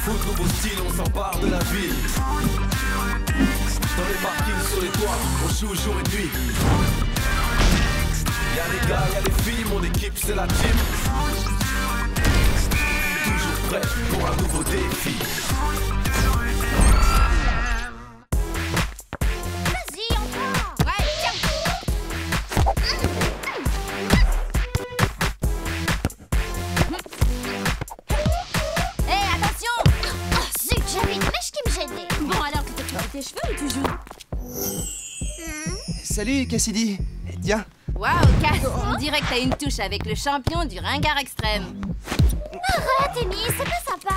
foot, nouveau style, on s'empare de la ville. Dans les parkings, sur les toits, on joue jour et nuit. Y'a les gars, y'a les filles, mon équipe c'est la team. Toujours prêt pour un nouveau défi. Vas-y, encore. Ouais, tiens. Hé, attention. Oh, zut, j'avais une mèche qui me gênait. Bon, alors que t'occupes de tes cheveux ou tu joues? Salut Cassidy. Tiens. Waouh, Cass, on dirait que t'as une touche avec le champion du ringard extrême. Arrête, Amy, c'est pas sympa.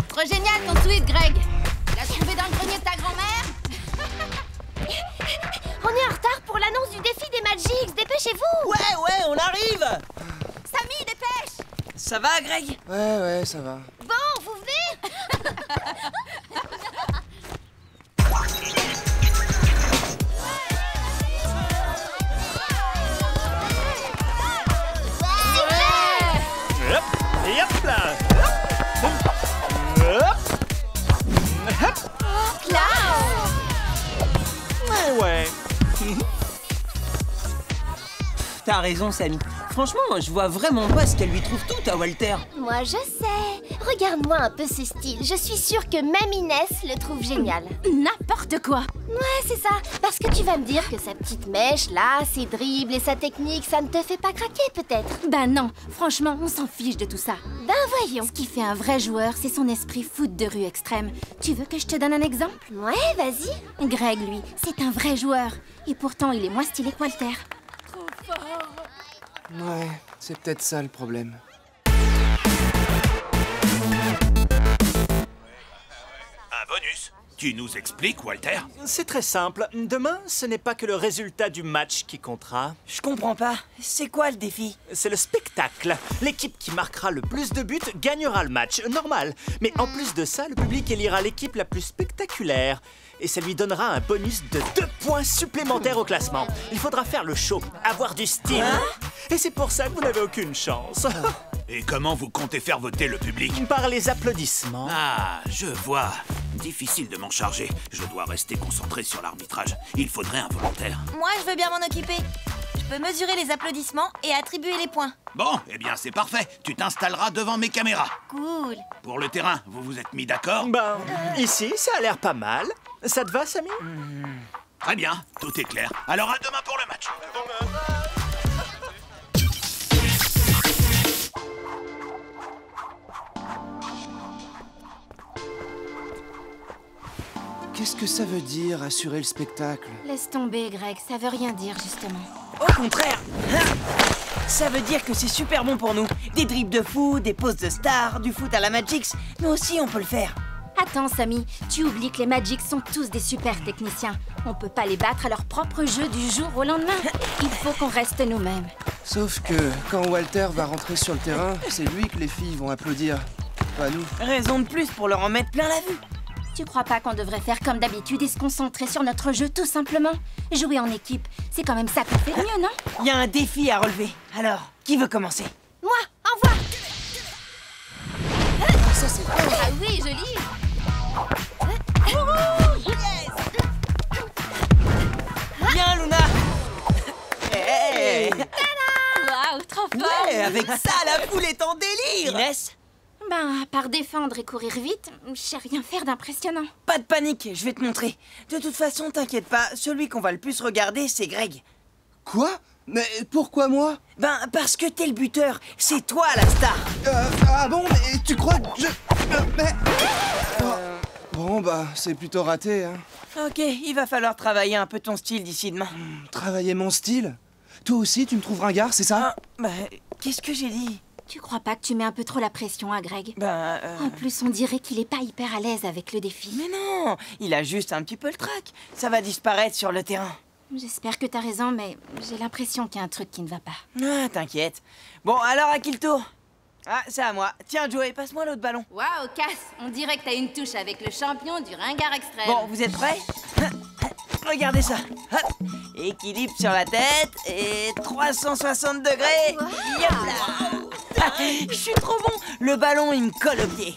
Trop génial ton tweet, Greg. Tu l'as trouvé dans le grenier de ta grand-mère? On est en retard pour l'annonce du défi des Magix, dépêchez-vous. Ouais, on arrive. Samy, dépêche. Ça va, Greg? Ouais, ça va. Bon, vous venez? Et hop là. Ouais. T'as raison, Samy. Franchement, je vois vraiment pas ce qu'elle lui trouve tout à Walter. Moi, je sais. Regarde-moi un peu ce style. Je suis sûre que même Inès le trouve génial. N'importe quoi. Ouais, c'est ça. Parce que tu vas me dire que sa petite mèche, là, ses dribbles et sa technique, ça ne te fait pas craquer, peut-être? Bah non, franchement, on s'en fiche de tout ça. Ben voyons. Ce qui fait un vrai joueur, c'est son esprit foot de rue extrême. Tu veux que je te donne un exemple? Ouais, vas-y. Greg, lui, c'est un vrai joueur. Et pourtant, il est moins stylé que Walter. Ouais, c'est peut-être ça le problème. Un bonus. Tu nous expliques, Walter? C'est très simple. Demain, ce n'est pas que le résultat du match qui comptera. Je comprends pas. C'est quoi le défi? C'est le spectacle. L'équipe qui marquera le plus de buts gagnera le match. Normal. Mais en plus de ça, le public élira l'équipe la plus spectaculaire. Et ça lui donnera un bonus de 2 points supplémentaires au classement. Il faudra faire le show, avoir du style. Hein? Et c'est pour ça que vous n'avez aucune chance. Et comment vous comptez faire voter le public? Par les applaudissements. Ah, je vois. Difficile de m'en charger. Je dois rester concentré sur l'arbitrage. Il faudrait un volontaire. Moi, je veux bien m'en occuper. Je peux mesurer les applaudissements et attribuer les points. Bon, eh bien c'est parfait. Tu t'installeras devant mes caméras. Cool. Pour le terrain, vous vous êtes mis d'accord? Ben, ici, ça a l'air pas mal. Ça te va, Samy? Très bien, tout est clair. Alors à demain pour le match. Qu'est-ce que ça veut dire, assurer le spectacle? Laisse tomber, Greg, ça veut rien dire, justement. Au contraire. Ça veut dire que c'est super bon pour nous. Des dribbles de fou, des poses de star, du foot à la Magix. Nous aussi, on peut le faire. Attends, Samy, tu oublies que les Magic sont tous des super techniciens. On peut pas les battre à leur propre jeu du jour au lendemain. Il faut qu'on reste nous-mêmes. Sauf que quand Walter va rentrer sur le terrain, c'est lui que les filles vont applaudir, pas nous. Raison de plus pour leur en mettre plein la vue. Tu crois pas qu'on devrait faire comme d'habitude et se concentrer sur notre jeu, tout simplement? Jouer en équipe, c'est quand même ça qu'on fait de mieux, non? Il y a un défi à relever. Alors, qui veut commencer? Moi, envoie. Ça, c'est... Ah oui, joli! Viens, Luna. Hey. Waouh, trop fort! Ouais, avec ça, la foule est en délire. Inès? Ben, à part défendre et courir vite, je sais rien faire d'impressionnant. Pas de panique, je vais te montrer. De toute façon, t'inquiète pas, celui qu'on va le plus regarder, c'est Greg. Quoi? Mais pourquoi moi? Ben, parce que t'es le buteur, c'est toi la star. Ah bon, mais tu crois que je... mais... Bon, bah, c'est plutôt raté, hein. Ok, il va falloir travailler un peu ton style d'ici demain. Travailler mon style? Toi aussi, tu me trouves ringard, c'est ça? Ah, bah, qu'est-ce que j'ai dit? Tu crois pas que tu mets un peu trop la pression à Greg? Ben, En plus, on dirait qu'il est pas hyper à l'aise avec le défi. Mais non, il a juste un petit peu le trac. Ça va disparaître sur le terrain. J'espère que t'as raison, mais j'ai l'impression qu'il y a un truc qui ne va pas. Ah, t'inquiète. Bon, alors à qui le tour? Ah, c'est à moi. Tiens, Joey, passe-moi l'autre ballon. Waouh, Cass, on dirait que t'as une touche avec le champion du ringard extrême. Bon, vous êtes prêts? Regardez ça. Hop. Équilibre sur la tête et 360 degrés. Yop là. Je suis trop bon. Le ballon, il me colle au pied.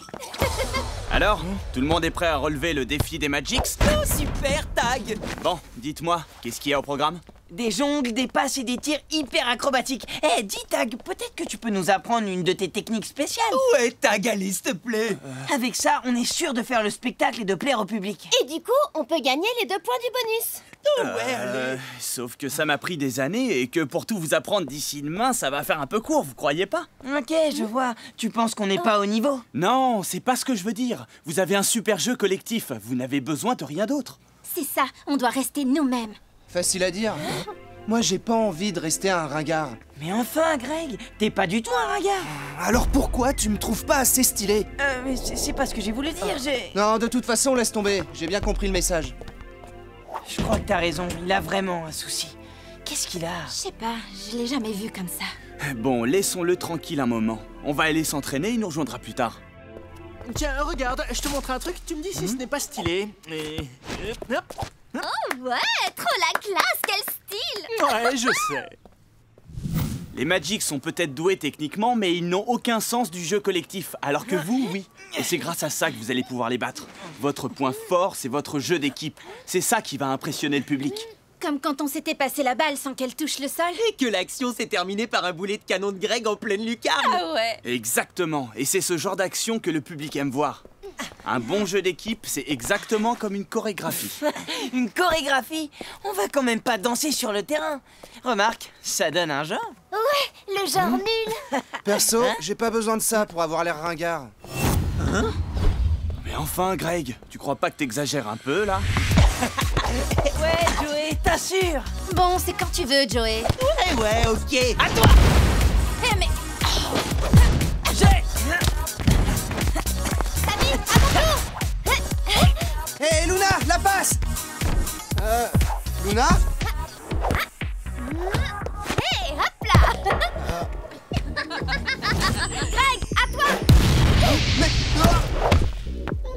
Alors, tout le monde est prêt à relever le défi des Magix? Oh, super, Tag! Bon, dites-moi, qu'est-ce qu'il y a au programme? Des jongles, des passes et des tirs hyper acrobatiques. Eh, dis Tag, peut-être que tu peux nous apprendre une de tes techniques spéciales. Ouais, Tag, allez, s'il te plaît. Avec ça, on est sûr de faire le spectacle et de plaire au public. Et du coup, on peut gagner les 2 points du bonus. Ouais, allez. Sauf que ça m'a pris des années et que pour tout vous apprendre d'ici demain, ça va faire un peu court, vous croyez pas? Ok, je vois. Tu penses qu'on n'est pas au niveau? Non, c'est pas ce que je veux dire. Vous avez un super jeu collectif, vous n'avez besoin de rien d'autre. C'est ça, on doit rester nous-mêmes. Facile à dire. Moi, j'ai pas envie de rester un ringard. Mais enfin, Greg, t'es pas du tout un ringard. Alors pourquoi tu me trouves pas assez stylé? Mais c'est pas ce que j'ai voulu dire, Non, de toute façon, laisse tomber. J'ai bien compris le message. Je crois que t'as raison, il a vraiment un souci. Qu'est-ce qu'il a? Je sais pas, je l'ai jamais vu comme ça. Bon, laissons-le tranquille un moment. On va aller s'entraîner, il nous rejoindra plus tard. Tiens, regarde, je te montre un truc, tu me dis si ce n'est pas stylé. Et... hop. Oh ouais, trop la classe, quel style! Ouais, je sais. Les Magix sont peut-être doués techniquement, mais ils n'ont aucun sens du jeu collectif, alors que vous, oui. Et c'est grâce à ça que vous allez pouvoir les battre. Votre point fort, c'est votre jeu d'équipe. C'est ça qui va impressionner le public. Comme quand on s'était passé la balle sans qu'elle touche le sol. Et que l'action s'est terminée par un boulet de canon de Greg en pleine lucarne. Ah ouais. Exactement, et c'est ce genre d'action que le public aime voir. Un bon jeu d'équipe, c'est exactement comme une chorégraphie. Une chorégraphie? On va quand même pas danser sur le terrain. Remarque, ça donne un genre. Ouais, le genre nul. Perso, j'ai pas besoin de ça pour avoir l'air ringard. Mais enfin, Greg, tu crois pas que t'exagères un peu, là? Ouais, Joey, t'assures? Bon, c'est quand tu veux, Joey. Ouais, ok. À toi! Eh mais... Hé, Luna, la passe! Luna? Hé, hop là. Greg, à toi.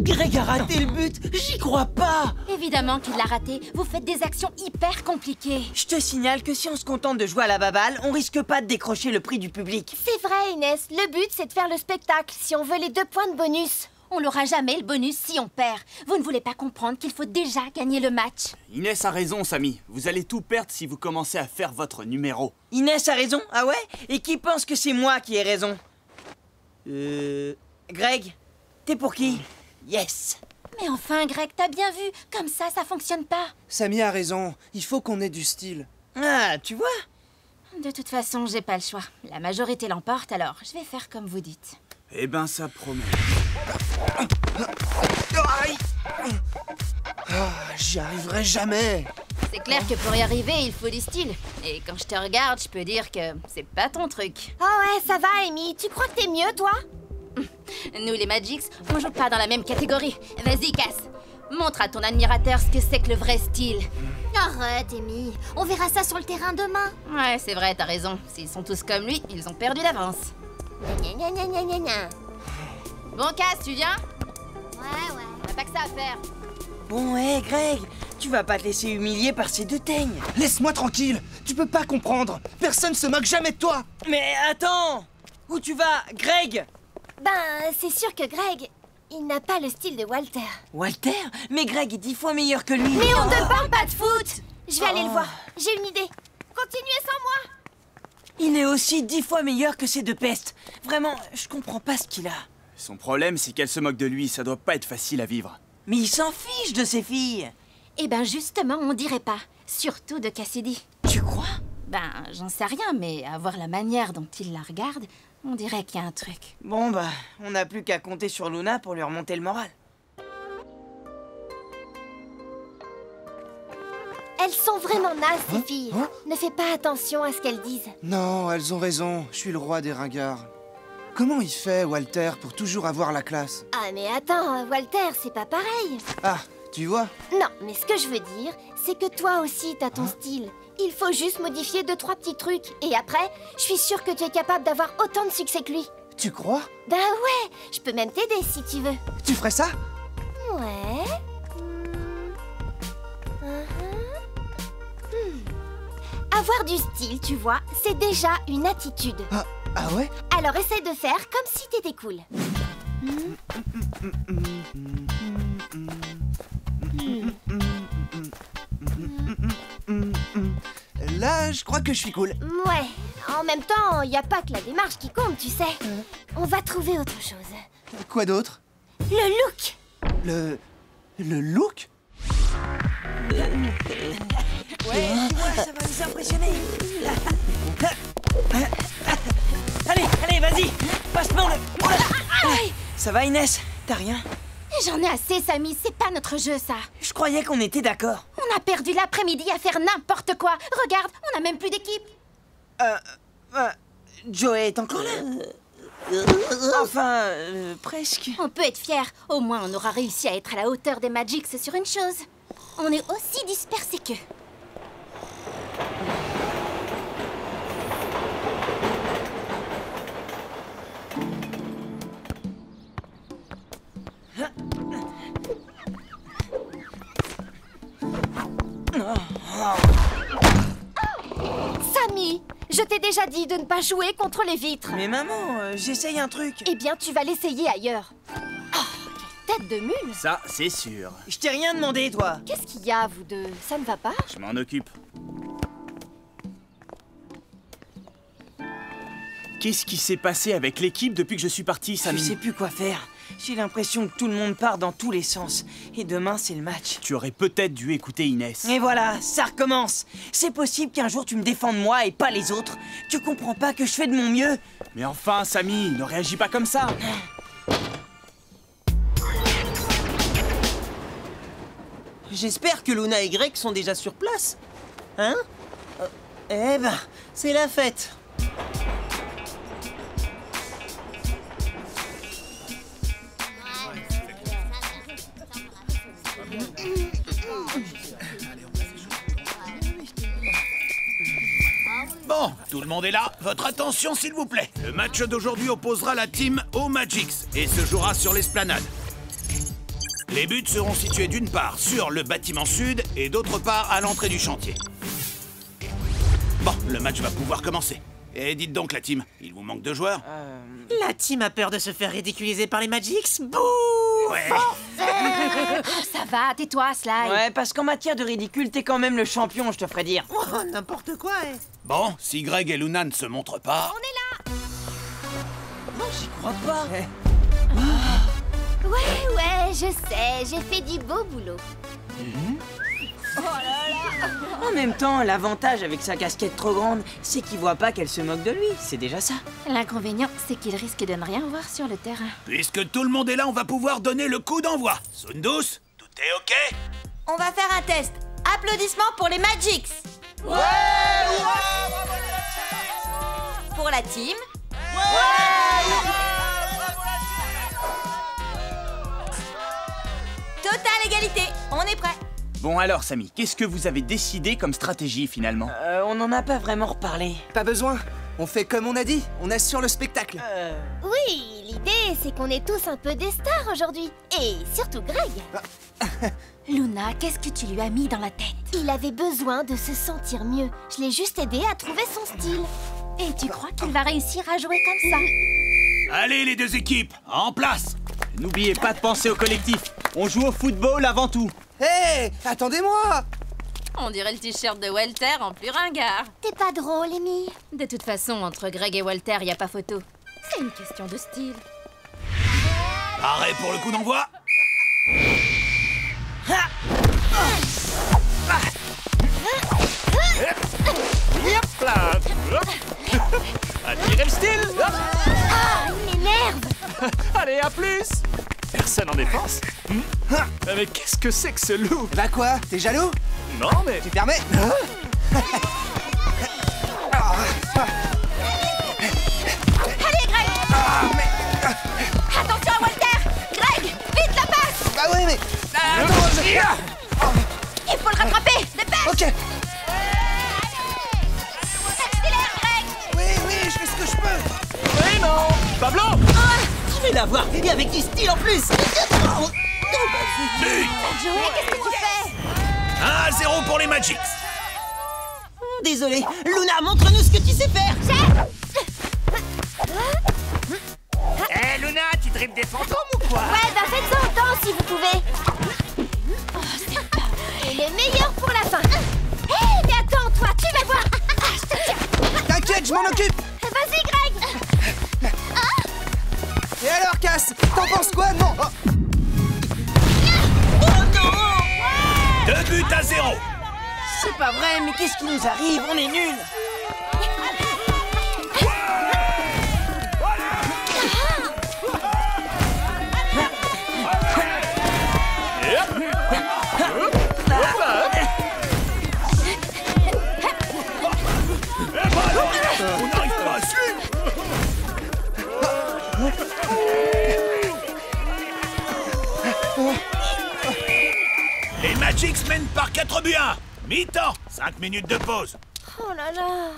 Greg a raté le but, j'y crois pas! Évidemment qu'il l'a raté. Vous faites des actions hyper compliquées. Je te signale que si on se contente de jouer à la baballe, on risque pas de décrocher le prix du public. C'est vrai, Inès, le but c'est de faire le spectacle si on veut les 2 points de bonus. On l'aura jamais le bonus si on perd. Vous ne voulez pas comprendre qu'il faut déjà gagner le match. Inès a raison, Samy. Vous allez tout perdre si vous commencez à faire votre numéro. Inès a raison, ah ouais? Et qui pense que c'est moi qui ai raison? Greg, t'es pour qui? Yes! Mais enfin, Greg, t'as bien vu. Comme ça fonctionne pas. Samy a raison. Il faut qu'on ait du style. Ah, tu vois? De toute façon, j'ai pas le choix. La majorité l'emporte, alors je vais faire comme vous dites. Eh ben, ça promet. J'y arriverai jamais. C'est clair que pour y arriver, il faut du style. Et quand je te regarde, je peux dire que c'est pas ton truc. Oh ouais, ça va, Amy. Tu crois que t'es mieux, toi? Nous, les Magix, on joue pas dans la même catégorie. Vas-y, casse. Montre à ton admirateur ce que c'est que le vrai style. Arrête, Amy. On verra ça sur le terrain demain. Ouais, c'est vrai, t'as raison. S'ils sont tous comme lui, ils ont perdu d'avance. Gna gna gna gna gna gna. Bon, casse, tu viens? Ouais. T'as pas que ça à faire. Bon, hé, Greg, tu vas pas te laisser humilier par ces 2 teignes. Laisse-moi tranquille. Tu peux pas comprendre. Personne se moque jamais de toi. Mais attends! Où tu vas, Greg? Ben, c'est sûr que Greg, il n'a pas le style de Walter. Walter? Mais Greg est 10 fois meilleur que lui. Mais on ne parle pas de foot. Je vais aller le voir. J'ai une idée. Continuez sans moi. Il est aussi 10 fois meilleur que ces 2 pestes. Vraiment, je comprends pas ce qu'il a. Son problème, c'est qu'elle se moque de lui. Ça doit pas être facile à vivre. Mais il s'en fiche de ces filles. Eh ben, justement, on dirait pas. Surtout de Cassidy. Tu crois? Ben, j'en sais rien, mais à voir la manière dont il la regarde, on dirait qu'il y a un truc. Bon bah, on n'a plus qu'à compter sur Luna pour lui remonter le moral. Elles sont vraiment nazes, ces filles. Ne fais pas attention à ce qu'elles disent. Non, elles ont raison. Je suis le roi des ringards. Comment il fait, Walter, pour toujours avoir la classe? Ah mais attends, Walter, c'est pas pareil. Ah, tu vois? Non, mais ce que je veux dire, c'est que toi aussi t'as ton style. Il faut juste modifier 2-3 petits trucs. Et après, je suis sûre que tu es capable d'avoir autant de succès que lui. Tu crois? Ben ouais, je peux même t'aider si tu veux. Tu ferais ça? Ouais. Avoir du style, tu vois, c'est déjà une attitude. Ah ouais? Alors essaie de faire comme si t'étais cool. Là, je crois que je suis cool. Ouais, en même temps, y a pas que la démarche qui compte, tu sais. On va trouver autre chose. Quoi d'autre? Le look. Le look? Ouais, dis-moi, ça va nous impressionner. Allez, vas-y, passe-moi le... Ça va, Inès? T'as rien? J'en ai assez, Samy, c'est pas notre jeu, ça. Je croyais qu'on était d'accord. On a perdu l'après-midi à faire n'importe quoi. Regarde, on a même plus d'équipe. Joey est encore là? Enfin, presque. On peut être fiers. Au moins, on aura réussi à être à la hauteur des Magics sur une chose. On est aussi dispersés qu'eux. Samy, je t'ai déjà dit de ne pas jouer contre les vitres. Mais maman, j'essaye un truc. Eh bien, tu vas l'essayer ailleurs. Oh, quelle tête de mule. Ça, c'est sûr. Je t'ai rien demandé, toi. Qu'est-ce qu'il y a, vous deux? Ça ne va pas? Je m'en occupe. Qu'est-ce qui s'est passé avec l'équipe depuis que je suis parti, Je Samy? sais plus quoi faire. J'ai l'impression que tout le monde part dans tous les sens. Et demain, c'est le match. Tu aurais peut-être dû écouter Inès. Et voilà, ça recommence. C'est possible qu'un jour tu me défendes moi et pas les autres. Tu comprends pas que je fais de mon mieux? Mais enfin, Samy, ne réagis pas comme ça. J'espère que Luna et Greg sont déjà sur place. Hein? Eh ben, c'est la fête. Bon, tout le monde est là. Votre attention, s'il vous plaît. Le match d'aujourd'hui opposera la team aux Magics et se jouera sur l'esplanade. Les buts seront situés d'une part sur le bâtiment sud et d'autre part à l'entrée du chantier. Bon, le match va pouvoir commencer. Et dites donc la team, il vous manque de joueurs? La team a peur de se faire ridiculiser par les Magics. Bouh! Ouais. Ça va, tais-toi, Sly. Ouais, parce qu'en matière de ridicule, t'es quand même le champion, je te ferais dire. Oh, n'importe quoi, eh. Bon, si Greg et Luna ne se montrent pas... Non, j'y crois pas. Ouais, je sais, j'ai fait du beau boulot. En même temps, l'avantage avec sa casquette trop grande, c'est qu'il voit pas qu'elle se moque de lui. C'est déjà ça. L'inconvénient, c'est qu'il risque de ne rien voir sur le terrain. Puisque tout le monde est là, on va pouvoir donner le coup d'envoi. Sundus, tout est OK? On va faire un test. Applaudissements pour les Magics. Pour la team. Totale égalité. On est prêt. Bon alors, Samy, qu'est-ce que vous avez décidé comme stratégie finalement? On n'en a pas vraiment reparlé. Pas besoin. On fait comme on a dit. On assure le spectacle. Oui, l'idée, c'est qu'on est tous un peu des stars aujourd'hui. Et surtout Greg. Luna, qu'est-ce que tu lui as mis dans la tête? Il avait besoin de se sentir mieux. Je l'ai juste aidé à trouver son style. Et tu crois qu'il va réussir à jouer comme ça? Allez les deux équipes, en place! N'oubliez pas de penser au collectif. On joue au football avant tout. Hé, attendez-moi! On dirait le t-shirt de Walter en plus ringard. T'es pas drôle, Amy. De toute façon, entre Greg et Walter, y a pas photo. C'est une question de style. Arrêt pour le coup d'envoi! Hop là. Attirez le style. Ah, il m'énerve. Allez, à plus. Personne en défense. Mais qu'est-ce que c'est que ce loup? Bah quoi? T'es jaloux? Non, mais... Tu permets? Allez, Greg. Attention à Walter. Greg, vite la passe. Bah ouais, mais... Il faut le rattraper. Dépêche. Ok. Accélère, Greg. Oui, je fais ce que je peux. Mais non. Pablo. Je vais l'avoir, et avec du style en plus. But! Joey, qu'est-ce que tu fais? 1-0 pour les Magics! Désolé, Luna, montre-nous ce que tu sais faire. Eh Luna, tu dribbles des fantômes? T'inquiète, je m'en occupe. Vas-y, Greg. Et alors, Cass, t'en penses quoi? Non. Oh. 2 buts à 0. C'est pas vrai, mais qu'est-ce qui nous arrive? On est nuls. On n'arrive pas à suivre. Les Magics mènent par 4 buts à 1. Mi-temps, 5 minutes de pause. Oh là là.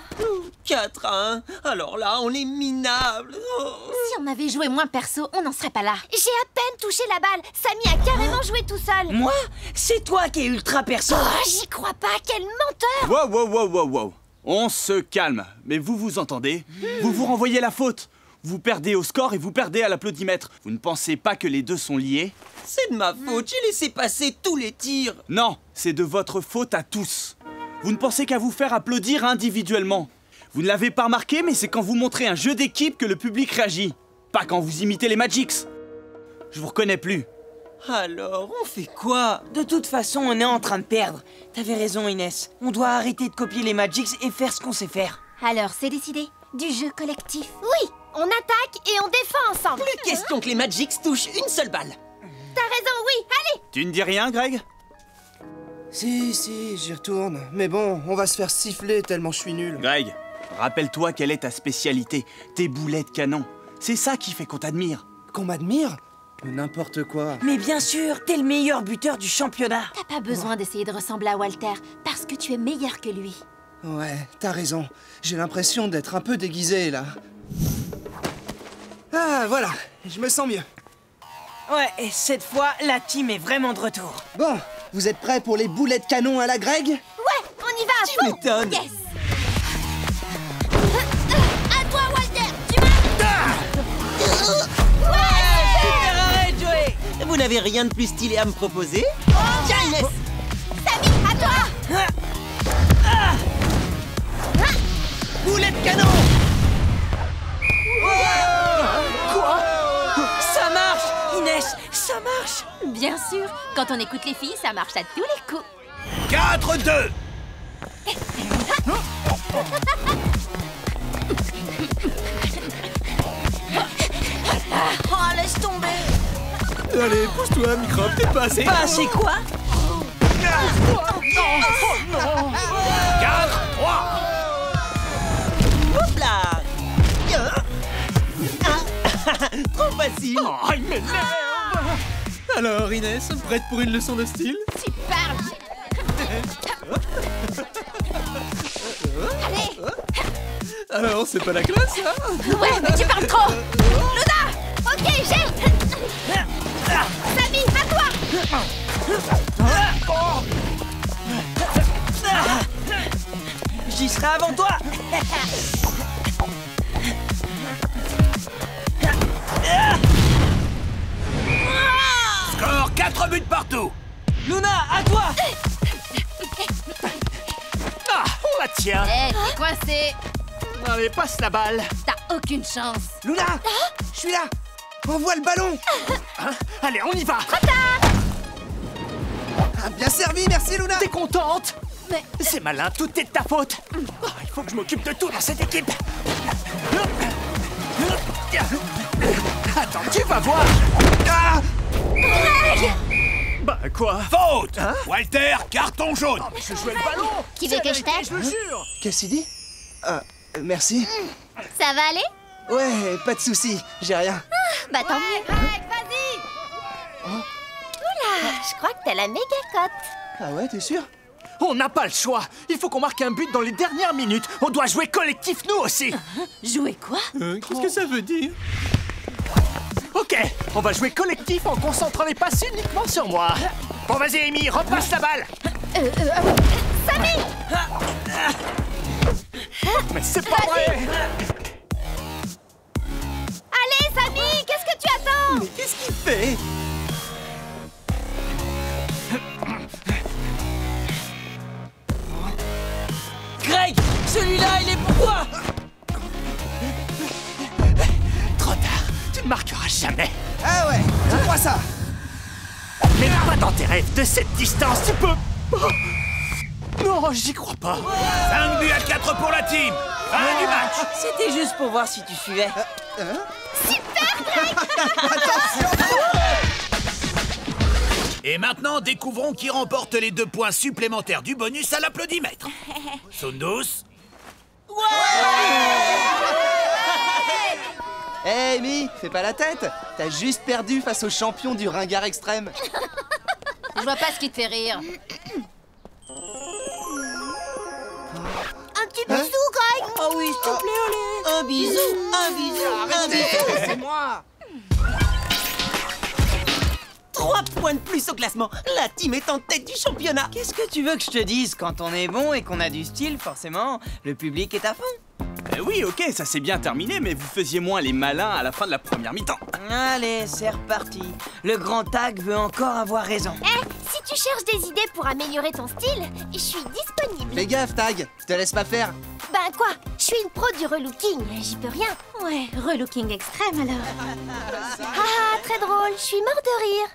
4 à 1. Alors là, on est minables. Oh. Si on avait joué moins perso, on n'en serait pas là. J'ai à peine touché la balle. Samy a carrément joué tout seul. Moi? C'est toi qui es ultra perso. Oh, j'y crois pas, quel menteur. Wow. On se calme. Mais vous entendez? Vous vous renvoyez la faute. Vous perdez au score et vous perdez à l'applaudimètre. Vous ne pensez pas que les deux sont liés? C'est de ma faute, j'ai laissé passer tous les tirs. Non, c'est de votre faute à tous. Vous ne pensez qu'à vous faire applaudir individuellement. Vous ne l'avez pas remarqué, mais c'est quand vous montrez un jeu d'équipe que le public réagit. Pas quand vous imitez les Magics. Je vous reconnais plus. Alors, on fait quoi? De toute façon, on est en train de perdre. T'avais raison, Inès. On doit arrêter de copier les Magics et faire ce qu'on sait faire. Alors, c'est décidé. Du jeu collectif. Oui, on attaque et on défend ensemble. Plus question que les Magics touchent une seule balle. T'as raison, oui, allez. Tu ne dis rien, Greg? Si, j'y retourne. Mais bon, on va se faire siffler tellement je suis nul. Greg, rappelle-toi quelle est ta spécialité. Tes boulets de canon. C'est ça qui fait qu'on t'admire. Qu'on m'admire? N'importe quoi. Mais bien sûr, t'es le meilleur buteur du championnat. T'as pas besoin d'essayer de ressembler à Walter, parce que tu es meilleur que lui. Ouais, t'as raison. J'ai l'impression d'être un peu déguisé, là. Ah, voilà. Je me sens mieux. Ouais, et cette fois, la team est vraiment de retour. Bon, vous êtes prêts pour les boulets de canon à la Greg? Ouais, on y va à Tu fond. m'étonnes. Yes. À toi, Walter. Tu m'as... Super arrêt, Joey. Vous n'avez rien de plus stylé à me proposer? Tiens, Inès. Samy, à toi. Boulet de canon. Quoi? Ça marche, Inès, ça marche. Bien sûr, quand on écoute les filles, ça marche à tous les coups. 4-2. Oh, laisse tomber. Allez, pousse-toi, microbe, t'es pas assez. Pas assez quoi? 4-3. Hop là. Trop facile. Oh, il m'énerve. Alors, Inès, prête pour une leçon de style? Tu parles. Allez. Alors, c'est pas la classe, ça? Ouais, mais tu parles trop. Luna. Ok, j'ai. Samy, à toi. J'y serai avant toi. Score 4 buts partout. Luna, à toi. Ah, on la tient. Eh, t'es coincé. Allez, passe la balle. T'as aucune chance. Luna, je suis là. Envoie le ballon. Hein? Allez, on y va. Ah, bien servi, merci, Luna. T'es contente? Mais... C'est malin, tout est de ta faute. Ah, il faut que je m'occupe de tout dans cette équipe. Attends, tu vas voir. Ah! Bah quoi? Faute. Walter, carton jaune. Oh, mais je jouais le ballon. Qui C'est veut la que je vérité, t'aide? je le jure. Qu'est-ce qu'il dit? Merci. Ça va aller? Ouais, pas de soucis, j'ai rien. Bah tant mieux. Greg, vas-y. Oula, je crois que t'as la méga cote. Ah ouais, t'es sûr? On n'a pas le choix. Il faut qu'on marque un but dans les dernières minutes. On doit jouer collectif, nous aussi. Jouer quoi? Qu'est-ce que ça veut dire? Ok, on va jouer collectif en concentrant les passes uniquement sur moi. Bon, vas-y, Amy, repasse la balle. Samy. Mais c'est pas vrai. Allez, Samy, qu'est-ce que tu attends? Mais qu'est-ce qu'il fait? Greg, celui-là, il est pour toi. ça! Mais pas dans tes rêves, de cette distance, tu peux... Oh. Non, j'y crois pas. 5 buts à 4 pour la team. Fin du match. C'était juste pour voir si tu suivais. Et maintenant, découvrons qui remporte les 2 points supplémentaires du bonus à l'applaudimètre. Sundus. Hé, Amy, fais pas la tête. T'as juste perdu face au champion du ringard extrême. Je vois pas ce qui te fait rire. Un petit bisou, Greg. Oh oui, s'il te plaît, allez. Un bisou, un bisou, un bisou. C'est moi. 3 points de plus au classement. La team est en tête du championnat. Qu'est-ce que tu veux que je te dise? Quand on est bon et qu'on a du style, forcément, le public est à fond. Oui, ok, ça s'est bien terminé, mais vous faisiez moins les malins à la fin de la première mi-temps. Allez, c'est reparti. Le grand tag veut encore avoir raison. Si tu cherches des idées pour améliorer ton style, je suis disponible. Fais gaffe, Tag. Je te laisse pas faire. Ben quoi? Je suis une pro du relooking, j'y peux rien. Ouais, relooking extrême alors. Ah, très drôle, je suis mort de rire.